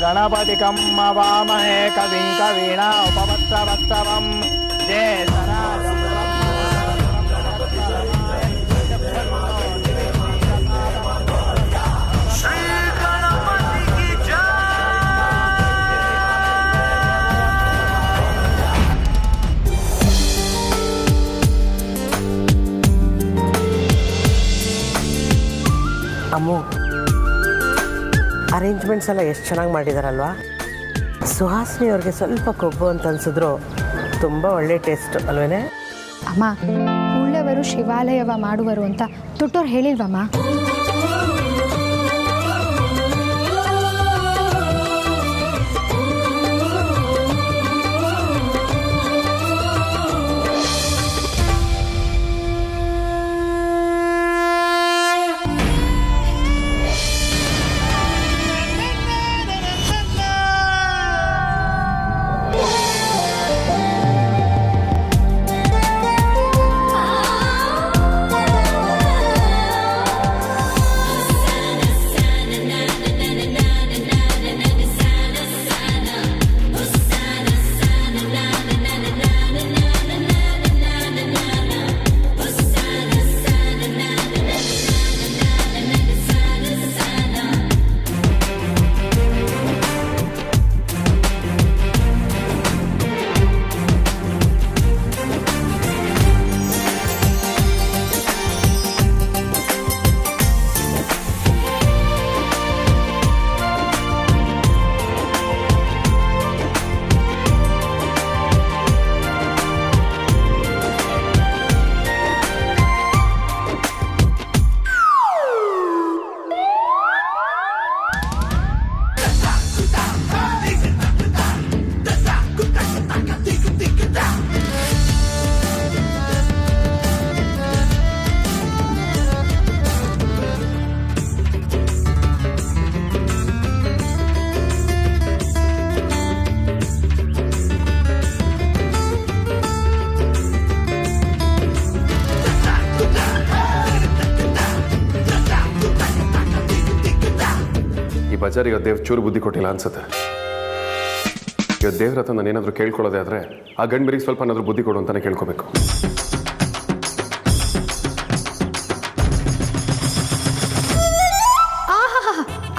गणपतिकं वामहे कविं कवीना उपवत्सवत्सवं जयसराजं ಅಮ್ಮು arrangements ಎಲ್ಲ ಎಷ್ಟು ಚೆನ್ನಾಗಿ ಮಾಡಿದಾರಲ್ವಾ. ಸುಹಾಸಿನಿ ಅವ್ರಿಗೆ ಸ್ವಲ್ಪ ಕೊಬ್ಬು ಅಂತ ಅನ್ಸಿದ್ರು ತುಂಬ ಒಳ್ಳೆ ಟೇಸ್ಟ್ ಅಲ್ವೇನೆ. ಅಮ್ಮ, ಉಳ್ಳವರು ಶಿವಾಲಯವ ಮಾಡುವರು ಅಂತ ದೊಡ್ಡವ್ರು ಹೇಳಿಲ್ವಮ್ಮ? ಬಜಾರಿಗೆ ದೇವ್ರ ಚೂರು ಬುದ್ಧಿ ಕೊಟ್ಟಿಲ್ಲ ಅನ್ಸುತ್ತೆ. ಇವತ್ತು ದೇವ್ರ ಹತ್ರ ನಾನು ಏನಾದರೂ ಕೇಳ್ಕೊಳ್ಳೋದೇ ಆದರೆ ಆ ಗಂಡ್ಮರಿಗೆ ಸ್ವಲ್ಪ ಏನಾದರೂ ಬುದ್ಧಿ ಕೊಡು ಅಂತಾನೆ ಕೇಳ್ಕೋಬೇಕು.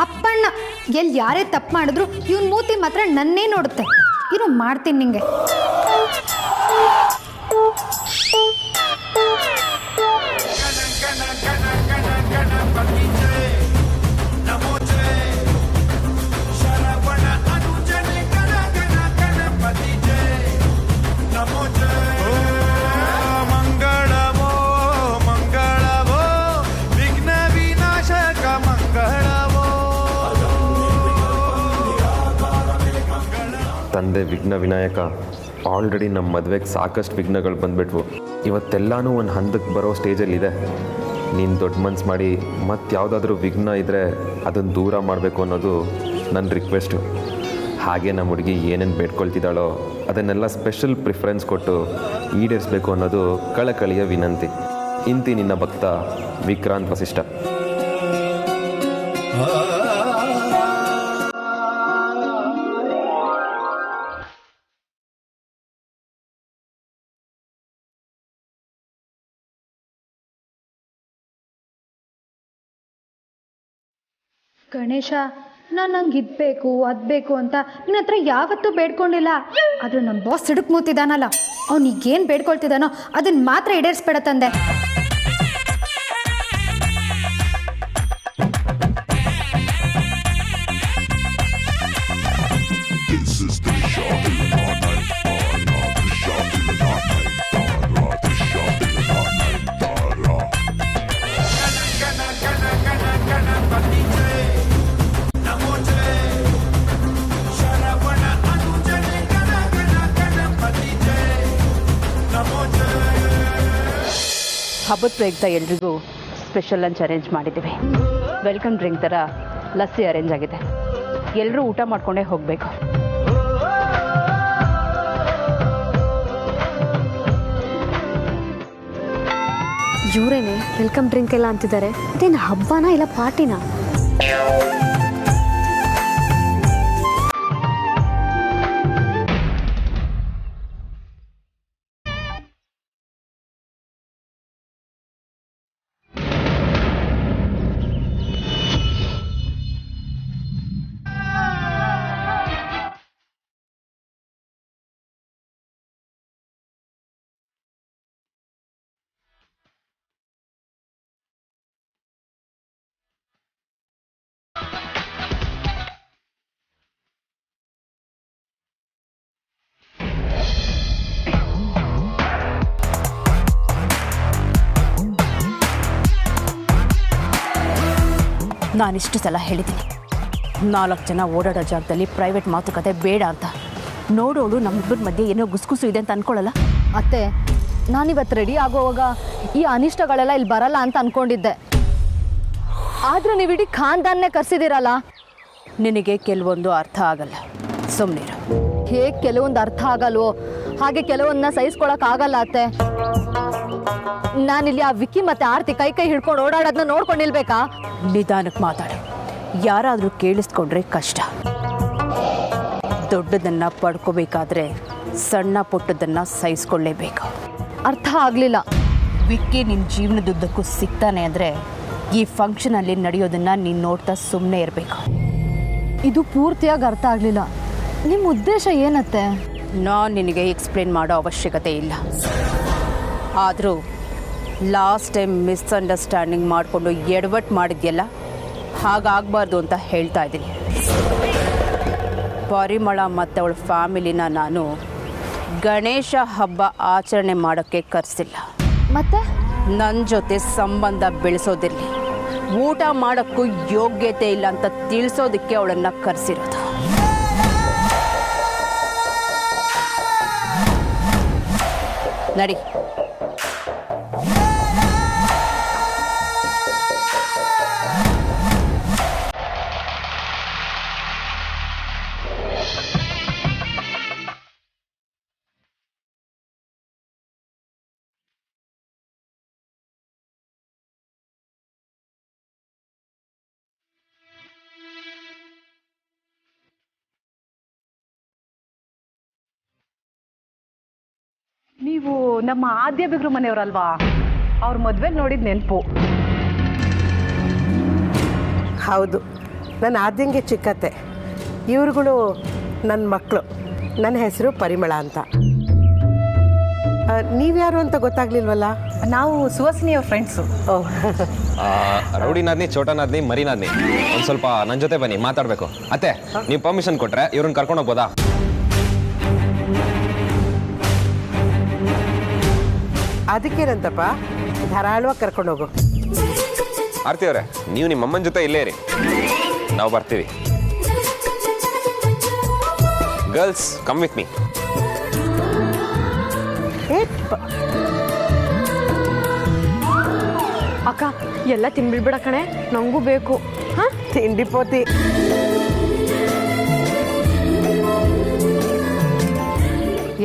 ಅಪ್ಪಣ್ಣ ಎಲ್ಲಿ ಯಾರೇ ತಪ್ಪು ಮಾಡಿದ್ರು ಇವನ್ ಮೂತಿ ಮಾತ್ರ ನನ್ನೇ ನೋಡುತ್ತೆ. ಇರೋ ಮಾಡ್ತೀನಿ ನಿಂಗೆ. ತಂದೆ ವಿಘ್ನ ವಿನಾಯಕ, ಆಲ್ರೆಡಿ ನಮ್ಮ ಮದುವೆಗೆ ಸಾಕಷ್ಟು ವಿಘ್ನಗಳು ಬಂದುಬಿಟ್ವು. ಇವತ್ತೆಲ್ಲನೂ ಒಂದು ಹಂತಕ್ಕೆ ಬರೋ ಸ್ಟೇಜಲ್ಲಿದೆ. ನೀನು ದೊಡ್ಡ ಮನ್ಸು ಮಾಡಿ ಮತ್ತು ಯಾವುದಾದ್ರೂ ವಿಘ್ನ ಇದ್ದರೆ ಅದನ್ನು ದೂರ ಮಾಡಬೇಕು ಅನ್ನೋದು ನನ್ನ ರಿಕ್ವೆಸ್ಟು. ಹಾಗೆ ನಮ್ಮ ಹುಡುಗಿ ಏನೇನು ಬೇಡ್ಕೊಳ್ತಿದ್ದಾಳೋ ಅದನ್ನೆಲ್ಲ ಸ್ಪೆಷಲ್ ಪ್ರಿಫರೆನ್ಸ್ ಕೊಟ್ಟು ಈಡೇರಿಸಬೇಕು ಅನ್ನೋದು ಕಳಕಳಿಯ ವಿನಂತಿ. ಇಂತಿ ನಿನ್ನ ಭಕ್ತ ವಿಕ್ರಾಂತ್ ವಸಿಷ್ಠ. ಗಣೇಶ, ನಾನು ನಂಗೆ ಇದ್ಬೇಕು ಅದು ಬೇಕು ಅಂತ ನಿನ್ನ ಹತ್ರ ಯಾವತ್ತೂ ಬೇಡ್ಕೊಂಡಿಲ್ಲ. ಆದರೂ ನಮ್ಮ ಬಾಸ್ ಸಿಡುಕ್ ಮೂತಿದ್ದಾನಲ್ಲ, ಅವನಿಗೇನು ಬೇಡ್ಕೊಳ್ತಿದ್ದಾನೋ ಅದನ್ನು ಮಾತ್ರ ಈಡೇರಿಸ್ಬೇಡ ತಂದೆ. ಹಬ್ಬದ ಪ್ರಯುಕ್ತ ಎಲ್ರಿಗೂ ಸ್ಪೆಷಲ್ ಲಂಚ್ ಅರೇಂಜ್ ಮಾಡಿದ್ದೀವಿ. ವೆಲ್ಕಮ್ ಡ್ರಿಂಕ್ ಥರ ಲಸ್ಸಿ ಅರೇಂಜ್ ಆಗಿದೆ. ಎಲ್ಲರೂ ಊಟ ಮಾಡ್ಕೊಂಡೇ ಹೋಗಬೇಕು. ಇವರೇನೆ ವೆಲ್ಕಮ್ ಡ್ರಿಂಕ್ ಎಲ್ಲ ಅಂತಿದ್ದಾರೆ. ಇದೇನು ಹಬ್ಬನಾ ಇಲ್ಲ ಪಾರ್ಟಿನಾ? ನಾನಿಷ್ಟು ಸಲ ಹೇಳಿದ್ದೀನಿ 4 ಜನ ಓಡಾಡೋ ಜಾಗದಲ್ಲಿ ಪ್ರೈವೇಟ್ ಮಾತುಕತೆ ಬೇಡ ಅಂತ. ನೋಡೋಳು ನಮ್ಮಿಬ್ಬರ ಮಧ್ಯೆ ಏನೋ ಗುಸ್ಗುಸು ಇದೆ ಅಂತ ಅಂದ್ಕೊಳ್ಳಲ್ಲ. ಅತ್ತೆ ನಾನಿವತ್ತು ರೆಡಿ ಆಗೋವಾಗ ಈ ಅನಿಷ್ಟಗಳೆಲ್ಲ ಇಲ್ಲಿ ಬರಲ್ಲ ಅಂತ ಅಂದ್ಕೊಂಡಿದ್ದೆ. ಆದರೆ ನೀವು ಇಡೀ ಖಾನ್ದಾನ್ನೇ ಕರೆಸಿದ್ದೀರಲ್ಲ. ನಿನಗೆ ಕೆಲವೊಂದು ಅರ್ಥ ಆಗಲ್ಲ, ಸುಮ್ಮನಿರು. ಹೇಗೆ ಕೆಲವೊಂದು ಅರ್ಥ ಆಗಲ್ವೋ ಹಾಗೆ ಕೆಲವೊಂದನ್ನ ಸಹಿಸ್ಕೊಳಕ್ಕಾಗಲ್ಲ ಅತ್ತೆ. ನಾನಿಲ್ಲಿ ಆ ವಿಕ್ಕಿ ಮತ್ತು ಆರ್ತಿ ಕೈ ಹಿಡ್ಕೊಂಡು ಓಡಾಡೋದನ್ನ ನೋಡ್ಕೊಂಡು ನಿಲ್ಬೇಕಾ? ನಿಧಾನಕ್ಕೆ ಮಾತಾಡು, ಯಾರಾದರೂ ಕೇಳಿಸ್ಕೊಂಡ್ರೆ ಕಷ್ಟ. ದೊಡ್ಡದನ್ನು ಪಡ್ಕೋಬೇಕಾದ್ರೆ ಸಣ್ಣ ಪುಟ್ಟದನ್ನು ಸಹಿಸ್ಕೊಳ್ಳೇಬೇಕು. ಅರ್ಥ ಆಗಲಿಲ್ಲ. ವಿಕ್ಕಿ ನಿನ್ನ ಜೀವನದುದ್ದಕ್ಕೂ ಸಿಗ್ತಾನೆ ಅಂದರೆ ಈ ಫಂಕ್ಷನಲ್ಲಿ ನಡೆಯೋದನ್ನು ನೀನು ನೋಡ್ತಾ ಸುಮ್ಮನೆ ಇರಬೇಕು. ಇದು ಪೂರ್ತಿಯಾಗಿ ಅರ್ಥ ಆಗಲಿಲ್ಲ. ನಿಮ್ಮ ಉದ್ದೇಶ ಏನತ್ತೆ? ನಾನು ನಿನಗೆ ಎಕ್ಸ್ಪ್ಲೇನ್ ಮಾಡೋ ಅವಶ್ಯಕತೆ ಇಲ್ಲ. ಆದರೂ ಲಾಸ್ಟ್ ಟೈಮ್ ಮಿಸ್ಅಂಡರ್ಸ್ಟ್ಯಾಂಡಿಂಗ್ ಮಾಡಿಕೊಂಡು ಎಡವಟ್ಟು ಮಾಡಿದ್ಯಲ್ಲ, ಹಾಗಾಗಬಾರ್ದು ಅಂತ ಹೇಳ್ತಾ ಇದ್ದೀನಿ. ಪರಿಮಳ ಮತ್ತು ಅವಳ ಫ್ಯಾಮಿಲಿನ ನಾನು ಗಣೇಶ ಹಬ್ಬ ಆಚರಣೆ ಮಾಡೋಕ್ಕೆ ಕರೆಸಿಲ್ಲ. ಮತ್ತೆ ನನ್ನ ಜೊತೆ ಸಂಬಂಧ ಬೆಳೆಸೋದಿರಲಿ, ಊಟ ಮಾಡೋಕ್ಕೂ ಯೋಗ್ಯತೆ ಇಲ್ಲ ಅಂತ ತಿಳಿಸೋದಕ್ಕೆ ಅವಳನ್ನು ಕರೆಸಿರೋದು. ನಡಿ. ನೀವು ನಮ್ಮ ಆದ್ಯ ಬಿಗ್ರು ಮನೆಯವರಲ್ವಾ? ಅವ್ರ ಮದುವೆ ನೋಡಿದ ನೆನಪು. ಹೌದು, ನನ್ನ ಆದ್ಯಂಗೆ ಚಿಕ್ಕತ್ತೆ. ಇವ್ರುಗಳು ನನ್ನ ಮಕ್ಕಳು. ನನ್ನ ಹೆಸರು ಪರಿಮಳ ಅಂತ. ನೀವ್ಯಾರು ಅಂತ ಗೊತ್ತಾಗ್ಲಿಲ್ವಲ್ಲ? ನಾವು ಸುಹಾಸಿನಿಯವ್ರ ಫ್ರೆಂಡ್ಸು. ಓಹ್, ರೌಡಿ ನಾದ್ನಿ, ಚೋಟ ನಾದ್ನಿ, ಮರಿ ನಾದ್ನಿ, ಒಂದು ಸ್ವಲ್ಪ ನನ್ನ ಜೊತೆ ಬನ್ನಿ, ಮಾತಾಡಬೇಕು. ಅತ್ತೆ, ನೀವು ಪರ್ಮಿಷನ್ ಕೊಟ್ಟರೆ ಇವ್ರನ್ನ ಕರ್ಕೊಂಡು ಹೋಗ್ಬೋದಾ? ಅದಕ್ಕೇನಂತಪ್ಪ, ಧಾರಾಳವಾಗಿ ಕರ್ಕೊಂಡು ಹೋಗು. ಆರ್ತಿ ಅವರೇ, ನೀವು ನಿಮ್ಮ ಅಮ್ಮನ ಜೊತೆ ಇಲ್ಲೇ ಇರಿ, ನಾವು ಬರ್ತೀವಿ. Girls, come with me. ಅಕ್ಕ ಎಲ್ಲ ತಿನ್ಬಿಡ್ಬೇಡ ಕಣೆ, ನಂಗೂ ಬೇಕು. ಹಾಂ, ತಿಂಡಿ ಪೋತಿ.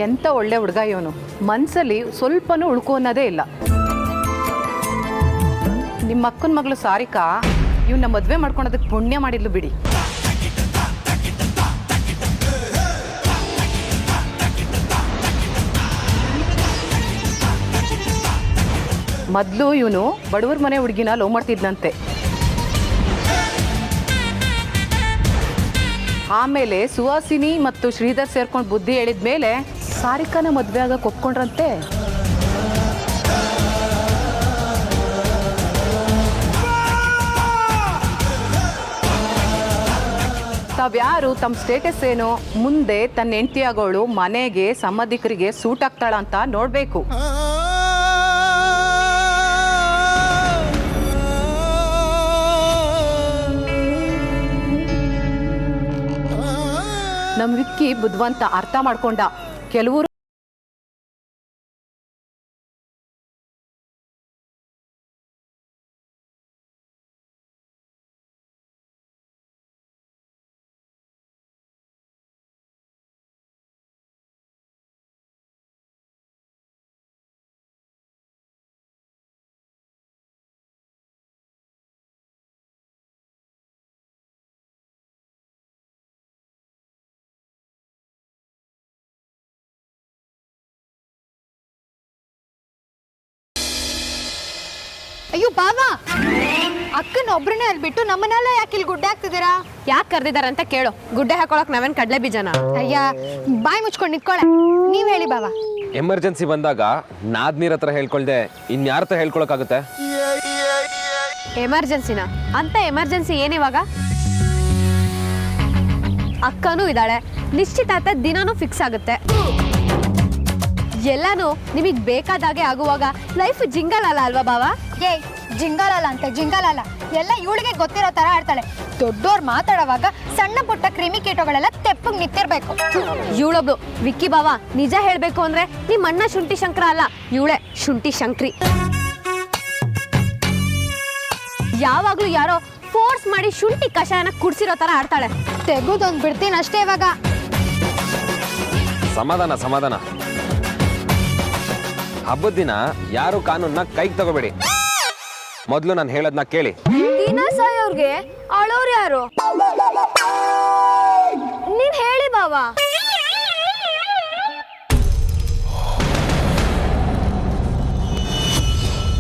ಎಂಥ ಒಳ್ಳೆ ಹುಡುಗ ಇವನು. ಮನಸ್ಸಲ್ಲಿ ಸ್ವಲ್ಪನೂ ಉಳ್ಕೊ ಅನ್ನೋದೇ ಇಲ್ಲ. ನಿಮ್ಮ ಅಕ್ಕನ ಮಗಳು ಸಾರಿಕಾ ಇವನ್ನ ಮದುವೆ ಮಾಡ್ಕೊಳೋದಕ್ಕೆ ಪುಣ್ಯ ಮಾಡಿದ್ಲು ಬಿಡಿ. ಮೊದಲು ಇವನು ಬಡವರ ಮನೆ ಹುಡುಗಿನ ಲವ್ ಮಾಡ್ತಿದ್ನಂತೆ. ಆಮೇಲೆ ಸುಹಾಸಿನಿ ಮತ್ತು ಶ್ರೀಧರ್ ಸೇರ್ಕೊಂಡು ಬುದ್ಧಿ ಹೇಳಿದ ಮೇಲೆ ಸಾರಿಕಾನ ಮದುವೆ ಆಗಕ್ಕೆ ಒಪ್ಕೊಂಡ್ರಂತೆ. ತಾವ್ಯಾರು ತಮ್ಮ ಸ್ಟೇಟಸ್ ಏನು, ಮುಂದೆ ತನ್ನ ಹೆಂಡತಿ ಆಗೋಳು ಮನೆಗೆ ಸಂಬಂಧಿಕರಿಗೆ ಸೂಟ್ ಆಗ್ತಾಳ ಅಂತ ನೋಡಬೇಕು. ನಮ್ಮ ವಿಕ್ಕಿ ಬುದ್ಧಿವಂತ, ಅರ್ಥ ಮಾಡ್ಕೊಂಡ. ಕೆಲವರು ಅಯ್ಯೋ ಬಾವಾ, ಅಕ್ಕನ ಒಬ್ರನ್ನೇ ಅಲ್ಲಿ ಬಿಟ್ಟು ನಮ್ಮನ್ನೆಲ್ಲ ಯಾಕೆ ಇಲ್ಲಿ ಗುಡ್ಡೆ ಹಾಕ್ತಿದ್ದೀರಾ? ಯಾಕೆ ಕರೆದಿದ್ದಾರೆ ಅಂತ ಕೇಳು. ಗುಡ್ಡೆ ಹಾಕೊಳಕ್ ನಾವೇನು ಕಡಲೆ ಬೀಜನ? ಅಯ್ಯ, ಬಾಯಿ ಮುಚ್ಕೊಂಡು ನಿಂತ್ಕೊಳ್ಳೆ. ನೀವ್ ಹೇಳಿ ಬಾವಾ. ಎಮರ್ಜೆನ್ಸಿ ಬಂದಾಗ ನಾದ್ನೀರ್ ಹತ್ರ ಹೇಳ್ಕೊಳ್ದೆ ಇನ್ಯಾರ ಹತ್ರ ಹೇಳ್ಕೊಳಕ್ಕಾಗುತ್ತೆ? ಎಮರ್ಜೆನ್ಸಿನ ಅಂತ ಎಮರ್ಜೆನ್ಸಿ ಏನಿವಾಗ? ಅಕ್ಕನೂ ಇದ್ದಾಳೆ, ನಿಶ್ಚಿತಾರ್ಥ ದಿನಾನೂ ಫಿಕ್ಸ್ ಆಗುತ್ತೆ. ಎಲ್ಲಾನು ನಿಮಗೆ ಬೇಕಾದಾಗೆ ಆಗುವಾಗ ಲೈಫ್ ಜಿಂಗಲ್ ಅಲ್ಲ ಅಲ್ವಾ ಬಾವಾ? ಏ, ಜಿಂಗಾಲಲ್ಲ ಅಂತೆ ಜಿಂಗಾಲಲ್ಲ, ಎಲ್ಲ ಇವಳಿಗೆ ಗೊತ್ತಿರೋ ತರ ಆಡ್ತಾಳೆ. ದೊಡ್ಡೋರ್ ಮಾತಾಡುವಾಗ ಸಣ್ಣ ಪುಟ್ಟ ಕ್ರಿಮಿಕೀಟಗಳೆಲ್ಲ ತೆಪ್ಪಗ್ ನಿಂತಿರ್ಬೇಕು. ಇವಳೊಬ್ಳು ವಿಕ್ಕಿ ಬಾವ, ನಿಜ ಹೇಳ್ಬೇಕು ಅಂದ್ರೆ ನಿಮ್ಮ ಅಣ್ಣ ಶುಂಠಿ ಶಂಕರ ಅಲ್ಲ, ಇವಳೆ ಶುಂಠಿ ಶಂಕ್ರಿ. ಯಾವಾಗ್ಲೂ ಯಾರೋ ಫೋರ್ಸ್ ಮಾಡಿ ಶುಂಠಿ ಕಷಾಯನ ಕುಡ್ಸಿರೋ ತರ ಆಡ್ತಾಳೆ. ತೆಗುದೊಂದ್ ಬಿಡ್ತೀನಿ ಅಷ್ಟೇ ಇವಾಗ. ಸಮಾಧಾನ. ಹಬ್ಬದ ದಿನ ಯಾರು ಕಾನೂನ್ನ ಕೈಗೆ ತಗೋಬೇಡಿ. ಮೊದಲು ನಾನು ಹೇಳೋದನ್ನ ಕೇಳಿ. ದಿನ ಸಾಯೋರ್ಗೆ ಅಳೋರು ಯಾರು? ನೀನ್ ಹೇಳಿ ಬಾವಾ.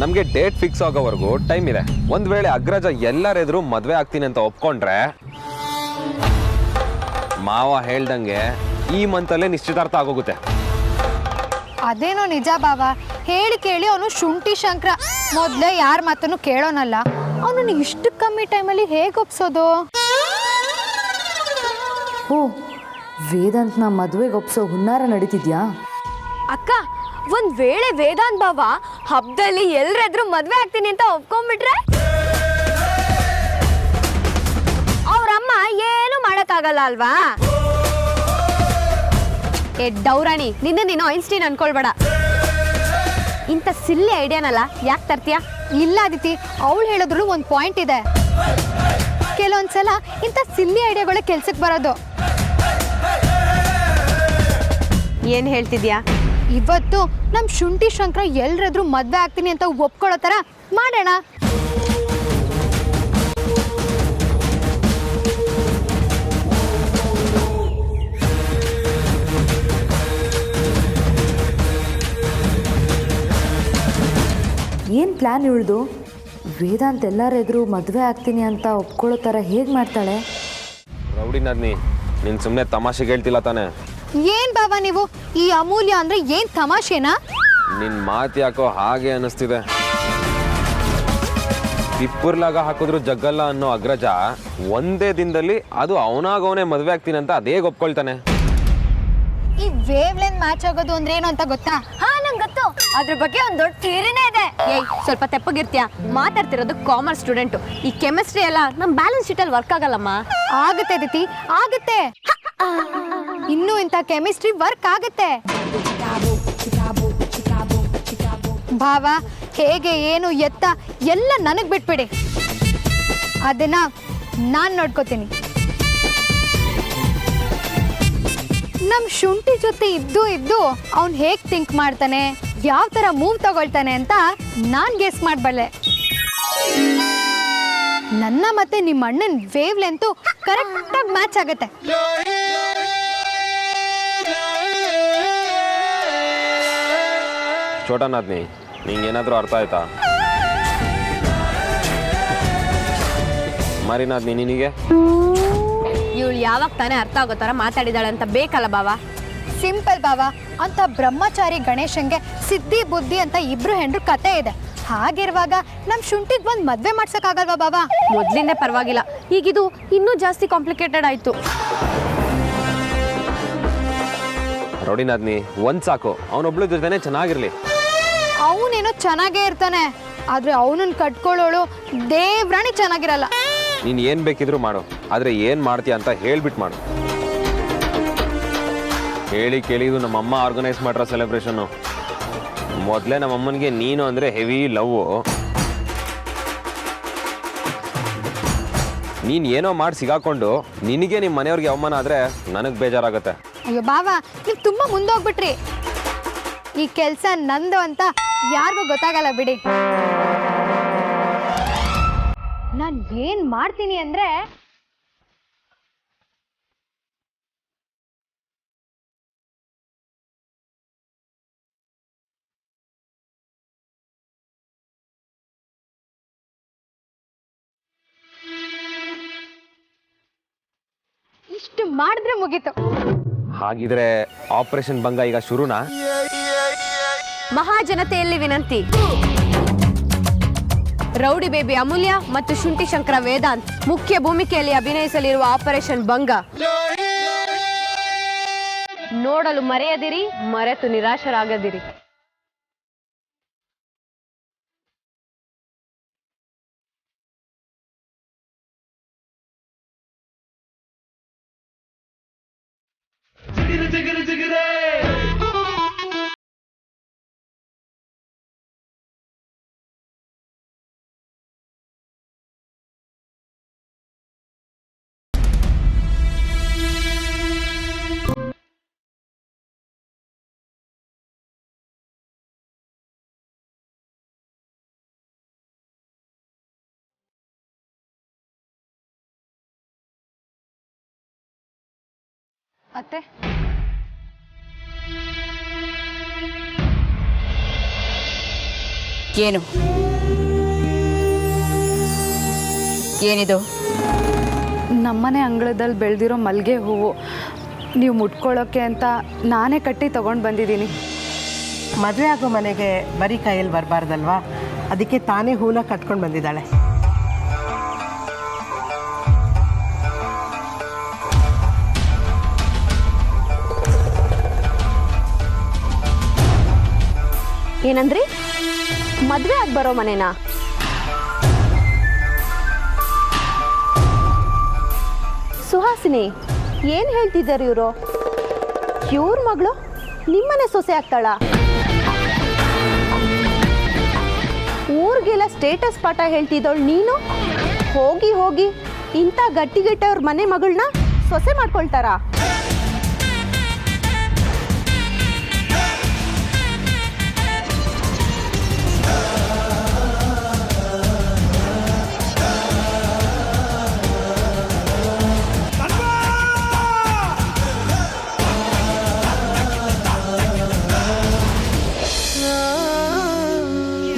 ನಮಗೆ ಡೇಟ್ ಫಿಕ್ಸ್ ಆಗೋವರೆಗೂ ಟೈಮ್ ಇದೆ. ಒಂದ್ ವೇಳೆ ಅಗ್ರಜ ಎಲ್ಲರೆದ್ರು ಮದ್ವೆ ಆಗ್ತೀನಿ ಅಂತ ಒಪ್ಕೊಂಡ್ರೆ ಮಾವ ಹೇಳ್ದಂಗೆ ಈ ಮಂತಲ್ಲೇ ನಿಶ್ಚಿತಾರ್ಥ ಆಗೋಗುತ್ತೆ. ಅದೇನೋ ನಿಜ ಬಾವ, ಹೇಳಿ ಕೇಳಿ ಅವನು ಶುಂಠಿ ಶಂಕರ. ಮೊದ್ಲೇ ಯಾರ ಮಾತನ್ನು ಕೇಳೋನಲ್ಲ, ಅವನನ್ನು ಇಷ್ಟು ಕಮ್ಮಿ ಟೈಮಲ್ಲಿ ಹೇಗೆ ಒಪ್ಸೋದು? ಓ, ವೇದಾಂತ್ನ ಮದುವೆಗೆ ಒಪ್ಸೋ ಹುನ್ನಾರ ನಡೀತಿದ್ಯಾ? ಅಕ್ಕ, ಒಂದ್ ವೇಳೆ ವೇದಾಂತ್ ಬಾವ ಹಬ್ಬದಲ್ಲಿ ಎಲ್ರೆದ್ರು ಮದ್ವೆ ಆಗ್ತೀನಿ ಅಂತ ಒಪ್ಕೊಂಡ್ಬಿಟ್ರೆ ಅವ್ರಮ್ಮ ಏನು ಮಾಡಕ್ಕಾಗಲ್ಲ ಅಲ್ವಾ? ಏ ಡೌರಾಣಿ, ನೀನು ಐನ್ಸ್ಟೀನ್ ಅನ್ಕೊಳ್ಬೇಡ. ಇಂಥ ಸಿಲ್ಲಿ ಐಡಿಯಾನಲ್ಲ ಯಾಕೆ ತರ್ತೀಯ? ಇಲ್ಲ ಅದಿತಿ, ಅವಳು ಹೇಳಿದ್ರು ಒಂದು ಪಾಯಿಂಟ್ ಇದೆ. ಕೆಲವೊಂದ್ಸಲ ಇಂಥ ಸಿಲ್ಲಿ ಐಡಿಯಾಗಳೇ ಕೆಲ್ಸಕ್ಕೆ ಬರೋದು. ಏನ್ ಹೇಳ್ತಿದ್ಯಾ? ಇವತ್ತು ನಮ್ ಶುಂಠಿ ಶಂಕರ ಎಲ್ರೆದ್ರು ಮದ್ವೆ ಆಗ್ತೀನಿ ಅಂತ ಒಪ್ಕೊಳ್ಳೋ ತರ ಮಾಡೋಣ. ಏನು ಪ್ಲ್ಯಾನ್ ಇವಳ್ದು? ವೇದಾಂತ್ ಎಲ್ಲರ ಎದುರು ಮದುವೆ ಆಗ್ತೀನಿ ಅಂತ ಒಪ್ಕೊಳ್ಳೋ ಥರ ಹೇಗೆ ಮಾಡ್ತಾಳೆ? ರೌಡಿನಾದ್ನಿ, ನೀನು ಸುಮ್ಮನೆ ತಮಾಷೆಗೆ ಹೇಳ್ತಿಲ್ಲ ತಾನೆ? ಏನ್ ಬಾಬಾ ನೀವು, ಈ ಅಮೂಲ್ಯ ಅಂದ್ರೆ ಏನ್ ತಮಾಷೆನಾ? ನಿನ್ನ ಮಾತು ಯಾಕೋ ಹಾಗೆ ಅನ್ನಿಸ್ತಿದೆ. ತಿಪ್ಪುರ್ಲಾಗ ಹಾಕಿದ್ರು ಜಗ್ಗಲ್ಲ ಅನ್ನೋ ಅಗ್ರಜ ಒಂದೇ ದಿನದಲ್ಲಿ ಅದು ಅವನಾಗವನೇ ಮದುವೆ ಆಗ್ತೀನಿ ಅಂತ ಅದೇ ಒಪ್ಕೊಳ್ತಾನೆ. ಈ ವೇವ್ ಲೆಂತ್ ಮ್ಯಾಚ್ ಆಗೋದು ಅಂದ್ರೆ ಏನು ಅಂತ ಗೊತ್ತಾ? ಹಾ, ನಂಗೆ ಗೊತ್ತು. ಅದ್ರ ಬಗ್ಗೆ ಒಂದು ದೊಡ್ಡ ಥಿಯರಿನೇ ಇದೆ. ಏಯ್, ಸ್ವಲ್ಪ ತೆಪ್ಪಗಿರ್ತೀಯ. ಮಾತಾಡ್ತಿರೋದು ಕಾಮರ್ಸ್ ಸ್ಟೂಡೆಂಟು. ಈ ಕೆಮಿಸ್ಟ್ರಿ ಎಲ್ಲ ನಮ್ಮ ಬ್ಯಾಲೆನ್ಸ್ ಶೀಟಲ್ಲಿ ವರ್ಕ್ ಆಗಲ್ಲಮ್ಮ. ಆಗುತ್ತೆ ದಿತಿ, ಆಗುತ್ತೆ. ಇನ್ನು ಇಂಥ ಕೆಮಿಸ್ಟ್ರಿ ವರ್ಕ್ ಆಗುತ್ತೆ. ಭಾವ ಹೇಗೆ ಏನು ಎತ್ತ ಎಲ್ಲ ನನಗೆ ಬಿಟ್ಬಿಡಿ, ಅದನ್ನ ನಾನು ನೋಡ್ಕೋತೀನಿ. ನಮ್ಮ ಶುಂಠಿ ಜೊತೆ ಇದ್ದು ಅವ್ನು ಹೇಗೆ ಥಿಂಕ್ ಮಾಡ್ತಾನೆ, ಯಾವ ಥರ ಮೂವ್ ತಗೊಳ್ತಾನೆ ಅಂತ ನಾನು ಗೆಸ್ ಮಾಡಬಲ್ಲೆ. ನನ್ನ ಮತ್ತೆ ನಿಮ್ಮ ಅಣ್ಣನ ವೇವ್ ಲೆಂತು ಕರೆಕ್ಟಾಗಿ ಮ್ಯಾಚ್ ಆಗುತ್ತೆ. ಚೋಟನಾದ್ನಿ, ನಿಂಗೇನಾದರೂ ಅರ್ಥ ಆಯ್ತಾ? ಮರಿನಾದ್ನಿ, ನಿನಗೆ ಇವಳು ಯಾವಾಗ ತಾನೇ ಅರ್ಥ ಆಗೋ ಥರ ಮಾತಾಡಿದಾಳೆ ಅಂತ ಬೇಕಲ್ಲ ಬಾವ? ಸಿಂಪಲ್ ಬಾವ, ಅಂತ ಬ್ರಹ್ಮಚಾರಿ ಗಣೇಶನ್ಗೆ ಸಿದ್ಧಿ ಬುದ್ಧಿ ಅಂತ ಇಬ್ರು ಹೆಂಡ್ರು ಕತೆ ಇದೆ. ಹಾಗಿರುವಾಗ ನಮ್ಮ ಶುಂಠಿಗೆ ಬಂದು ಮದ್ವೆ ಮಾಡ್ಸಕ್ಕಾಗಲ್ವಾ ಬಾವ? ಮೊದ್ಲಿಂದೇ ಪರವಾಗಿಲ್ಲ, ಈಗಿದು ಇನ್ನೂ ಜಾಸ್ತಿ ಕಾಂಪ್ಲಿಕೇಟೆಡ್ ಆಯ್ತು. ರೌಡಿನಾದ್ನಿ, ಒಂದ್ ಸಾಕು, ಅವನೊಬ್ಳ ಜೊತೆನೆ ಚೆನ್ನಾಗಿರ್ಲಿ. ಅವನೇನೋ ಚೆನ್ನಾಗೇ ಇರ್ತಾನೆ, ಆದ್ರೆ ಅವನನ್ನ ಕಟ್ಕೊಳ್ಳೋಳು ದೇವ್ರಾಣಿ ಚೆನ್ನಾಗಿರಲ್ಲ. ನೀನು ಏನು ಬೇಕಿದ್ರು ಮಾಡು, ಆದರೆ ಏನು ಮಾಡ್ತೀಯ ಅಂತ ಹೇಳ್ಬಿಟ್ಟು ಮಾಡು. ಹೇಳಿ ಕೇಳಿದು ನಮ್ಮಮ್ಮ ಆರ್ಗನೈಸ್ ಮಾಡಿರೋ ಸೆಲೆಬ್ರೇಷನ್ನು. ಮೊದಲೇ ನಮ್ಮಮ್ಮನಿಗೆ ನೀನು ಅಂದರೆ ಹೆವಿ ಲವ್ವು. ನೀನು ಏನೋ ಮಾಡಿ ಸಿಗಾಕೊಂಡು ನಿನಗೆ ನಿಮ್ಮ ಮನೆಯವ್ರಿಗೆ ಅವಮಾನ ಆದರೆ ನನಗೆ ಬೇಜಾರಾಗುತ್ತೆ. ಅಯ್ಯೋ ಬಾವ, ನೀವು ತುಂಬ ಮುಂದೋಗ್ಬಿಟ್ರಿ. ಈ ಕೆಲಸ ನಂದು ಅಂತ ಯಾರಿಗೂ ಗೊತ್ತಾಗಲ್ಲ ಬಿಡಿ. ನಾನು ಏನು ಮಾಡ್ತೀನಿ ಅಂದರೆ ಇಷ್ಟು ಮಾಡಿದ್ರೆ ಮುಗೀತು. ಹಾಗಿದ್ರೆ ಆಪರೇಷನ್ ಭಂಗ ಈಗ ಶುರುನಾ? ಮಹಾಜನತೆಯಲ್ಲಿ ವಿನಂತಿ. ರೌಡಿ ಬೇಬಿ ಅಮೂಲ್ಯ ಮತ್ತು ಶುಂಠಿ ಶಂಕರ ವೇದಾಂತ್ ಮುಖ್ಯ ಭೂಮಿಕೆಯಲ್ಲಿ ಅಭಿನಯಿಸಲಿರುವ ಆಪರೇಷನ್ ಭಂಗ ನೋಡಲು ಮರೆಯದಿರಿ, ಮರೆತು ನಿರಾಶರಾಗದಿರಿ. ಅತ್ತೆ ಏನು ಏನಿದು? ನಮ್ಮನೆ ಅಂಗಳದಲ್ಲಿ ಬೆಳೆದಿರೋ ಮಲ್ಲಿಗೆ ಹೂವು ನೀವು ಮುಟ್ಕೊಳ್ಳೋಕ್ಕೆ ಅಂತ ನಾನೇ ಕಟ್ಟಿ ತೊಗೊಂಡು ಬಂದಿದ್ದೀನಿ. ಮದುವೆ ಆಗೋ ಮನೆಗೆ ಬರೀ ಕೈಯಲ್ಲಿ ಬರಬಾರ್ದಲ್ವಾ, ಅದಕ್ಕೆ ತಾನೇ ಹೂನ ಕಟ್ಕೊಂಡು ಬಂದಿದ್ದಾಳೆ. ಏನಂದ್ರಿ? ಮದುವೆ ಆಗಿ ಬರೋ ಮನೆನಾ? ಸುಹಾಸಿನಿ, ಏನು ಹೇಳ್ತಿದ್ದಾರೆ ಇವರು? ಇವ್ರ ಮಗಳು ನಿಮ್ಮನೆ ಸೊಸೆ ಆಗ್ತಾಳ? ಊರಿಗೆಲ್ಲ ಸ್ಟೇಟಸ್ ಪಾಠ ಹೇಳ್ತಿದ್ದವಳು ನೀನು ಹೋಗಿ ಹೋಗಿ ಇಂಥ ಗಟ್ಟಿಗೆಟ್ಟವ್ರ ಮನೆ ಮಗಳನ್ನ ಸೊಸೆ ಮಾಡ್ಕೊಳ್ತಾರಾ?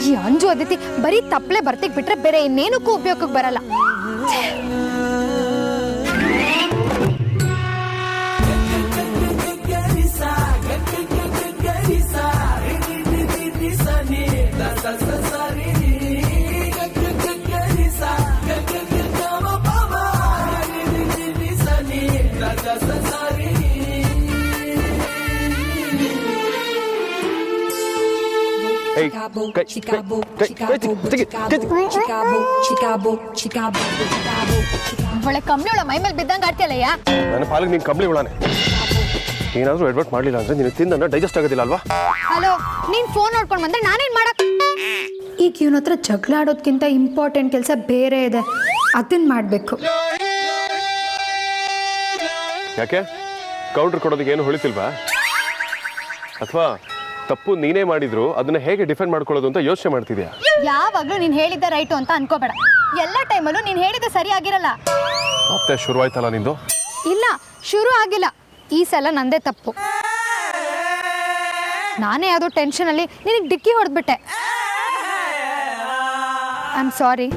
ಈ ಅಂಜು ಅದಿತಿ ಬರೀ ತಪ್ಪಲೆ ಬರ್ತಿಗೆ ಬಿಟ್ರೆ ಬೇರೆ ಇನ್ನೇನಕ್ಕೂ ಉಪಯೋಗಕ್ಕೆ ಬರಲ್ಲ. ಒಳ್ಳೆ ಕಂಬಳಿ ಒಳ ಮೈ ಮೇಲೆ ಬಿದ್ದಂಗೆ ಆಡ್ತಿಯಲ್ಲಯ್ಯ. ನನ್ನ ಪಾಲಿಗೆ ನೀನು ಕಂಬಳಿ ಉಳಾನೆ. ಏನಾದರೂ ಅಡ್ವರ್ಟ್ ಮಾಡಲಿಲ್ಲ ಅಂದ್ರೆ ನೀನು ತಿಂದ ಡೈಜೆಸ್ಟ್ ಆಗೋದಿಲ್ಲ ಅಲ್ವಾ? ಹಲೋ, ನೀನ್ ಫೋನ್ ನೋಡ್ಕೊಂಡು ಬಂದ್ರೆ ನಾನೇನ್ ಮಾಡಕ್? ಈಗ ಇವನ ಹತ್ರ ಜಗಳ ಆಡೋದ್ಕಿಂತ ಇಂಪಾರ್ಟೆಂಟ್ ಕೆಲಸ ಬೇರೆ ಇದೆ, ಅದನ್ನ ಮಾಡಬೇಕು. ಯಾಕೆ ಕೌಂಟರ್ ಕೊಡೋದಕ್ಕೆ ಏನು ಹೊಳಿತಿಲ್ವಾ? ಅಥವಾ ತಪ್ಪು ನೀನೇ ಮಾಡಿದ್ರು ಅದನ್ನ ಹೇಗೆ ಡಿಫೆಂಡ್ ಮಾಡ್ಕೊಳ್ಳೋದು ಅಂತ ಯೋಚನೆ ಮಾಡ್ತಿದ್ಯಾ? ಯಾವಾಗ್ಲೂ ನೀನ್ ಹೇಳಿದ್ದೆ ರೈಟು ಅಂತ ಅನ್ಕೋಬೇಡ. ಎಲ್ಲ ಟೈಮಲ್ಲೂ ನೀನ್ ಹೇಳಿದ್ದೆ ಸರಿ ಆಗಿರಲ್ಲ. ಮತ್ತೆ ಶುರುವಾಯ್ತಲ್ಲ ನಿಂದು? ಇಲ್ಲ, ಶುರು ಆಗಿಲ್ಲ. ಈ ಸಲ ನಂದೇ ತಪ್ಪು. ನಾನೇ ಯಾವುದೋ ಟೆನ್ಷನಲ್ಲಿ ನಿನಗೆ ಡಿಕ್ಕಿ ಹೊಡೆದ್ಬಿಟ್ಟೆ. I am sorry.